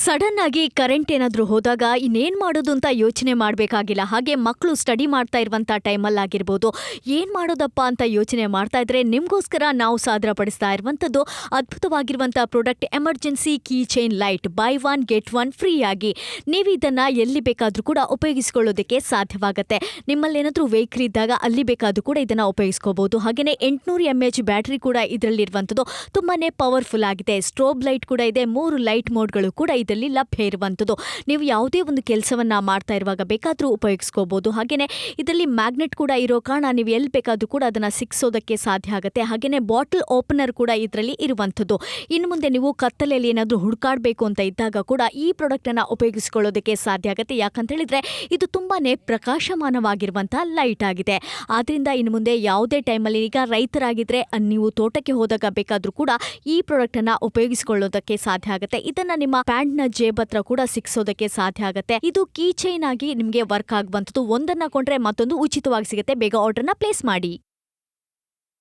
Sudden ಆಗಿ current ಏನಾದ್ರೂ ಹೋದಾಗ ಇನ್ನೇನ್ ಮಾಡೋದು ಅಂತ ಯೋಚನೆ ಮಾಡಬೇಕಾಗಿಲ್ಲ. ಹಾಗೆ ಮಕ್ಕಳು ಸ್ಟಡಿ ಮಾಡ್ತಾ ಇರುವಂತ ಟೈಮಲ್ಲಿ ಆಗಿರ್ಬೋದು, ಏನ್ ಮಾಡೋದಪ್ಪ ಅಂತ ಯೋಚನೆ ಮಾಡ್ತಾ ಇದ್ರೆ ನಿಮ್ಗೋಸ್ಕರ ನಾವು ಸಾದರಪಡಿಸ್ತಾ ಇರುವಂತದ್ದು ಅದ್ಭುತವಾಗಿರುವಂತ product emergency key chain light. Buy one get one free ಆಗಿ ನೀವು ಇದನ್ನ ಎಲ್ಲಿ ಬೇಕಾದ್ರೂ ಕೂಡ ಉಪಯೋಗಿಸಿಕೊಳ್ಳೋದಕ್ಕೆ ಸಾಧ್ಯವಾಗುತ್ತೆ. ನಿಮ್ಮಲ್ಲಿ ಏನಾದ್ರೂ ವೆಹಿಕಲ್ ಇದ್ದಾಗ ಅಲ್ಲಿ ಬೇಕಾದ್ರೂ ಕೂಡ ಇದನ್ನ ಉಪಯೋಗಿಸ್ಕೋಬಹುದು. ಹಾಗೇನೆ 800 mAh ಬ್ಯಾಟರಿ ಕೂಡ ಇದರಲ್ಲಿರುವಂತದ್ದು ತುಂಬಾನೇ ಪವರ್ಫುಲ್ ಆಗಿದೆ. ಸ್ಟ್ರೋಬ್ ಲೈಟ್ ಕೂಡ ಇದೆ. 3 ಲೈಟ್ ಮೋಡ್ಗಳು ಕೂಡ ಇದರಲ್ಲಿ ಲಭ್ಯ ಇರುವಂತದ್ದು. ನೀವು ಯಾವುದೇ ಒಂದು ಕೆಲಸವನ್ನ ಮಾಡ್ತಾ ಇರುವಾಗ ಬೇಕಾದ್ರೂ ಉಪಯೋಗಿಸ್ಕೋಬಹುದು. ಹಾಗೇನೆ ಇದರಲ್ಲಿ ಮ್ಯಾಗ್ನೆಟ್ ಕೂಡ ಇರೋ ಕಾರಣ ನೀವು ಎಲ್ಲಿ ಬೇಕಾದ್ರೂ ಕೂಡ ಅದನ್ನ ಸಿಕ್ಸೋದಕ್ಕೆ ಸಾಧ್ಯ ಆಗುತ್ತೆ. ಹಾಗೇನೆ ಬಾಟಲ್ ಓಪನರ್ ಕೂಡ ಇದರಲ್ಲಿ ಇರುವಂತದ್ದು. ಇನ್ನು ಮುಂದೆ ನೀವು ಕತ್ತಲೆಯಲ್ಲಿ ಏನಾದ್ರೂ ಹುಡುಕಾಡಬೇಕು ಅಂತ ಇದ್ದಾಗ ಕೂಡ ಈ ಪ್ರಾಡಕ್ಟ್ ಅನ್ನ ಉಪಯೋಗಿಸಿಕೊಳ್ಳೋದಕ್ಕೆ ಸಾಧ್ಯ ಆಗುತ್ತೆ. ಯಾಕಂತ ಹೇಳಿದ್ರೆ ಇದು ತುಂಬಾನೇ ಪ್ರಕಾಶಮಾನವಾಗಿರುವಂತಹ ಲೈಟ್ ಆಗಿದೆ. ಆದ್ರಿಂದ ಇನ್ನು ಮುಂದೆ ಯಾವುದೇ ಟೈಮಲ್ಲಿ ಈಗ ರೈತರಾಗಿದ್ರೆ ನೀವು ತೋಟಕ್ಕೆ ಹೋದಾಗ ಬೇಕಾದ್ರೂ ಕೂಡ ಈ ಪ್ರಾಡಕ್ಟ್ ಅನ್ನ ಉಪಯೋಗಿಸಿಕೊಳ್ಳೋದಕ್ಕೆ ಸಾಧ್ಯ ಆಗುತ್ತೆ. ಇದನ್ನ ನಿಮ್ಮ ಪ್ಯಾಂಟ್ ನ ಜೇಬ್ ಹತ್ರ ಕೂಡ ಸಿಕ್ಸೋದಕ್ಕೆ ಸಾಧ್ಯ ಆಗುತ್ತೆ. ಇದು ಕೀ ಚೈನ್ ಆಗಿ ನಿಮ್ಗೆ ವರ್ಕ್ ಆಗುವಂತದ್ದು. ಒಂದನ್ನ ಕೊಂಡ್ರೆ ಮತ್ತೊಂದು ಉಚಿತವಾಗಿ ಸಿಗುತ್ತೆ. ಬೇಗ ಆರ್ಡರ್ನ ಪ್ಲೇಸ್ ಮಾಡಿ.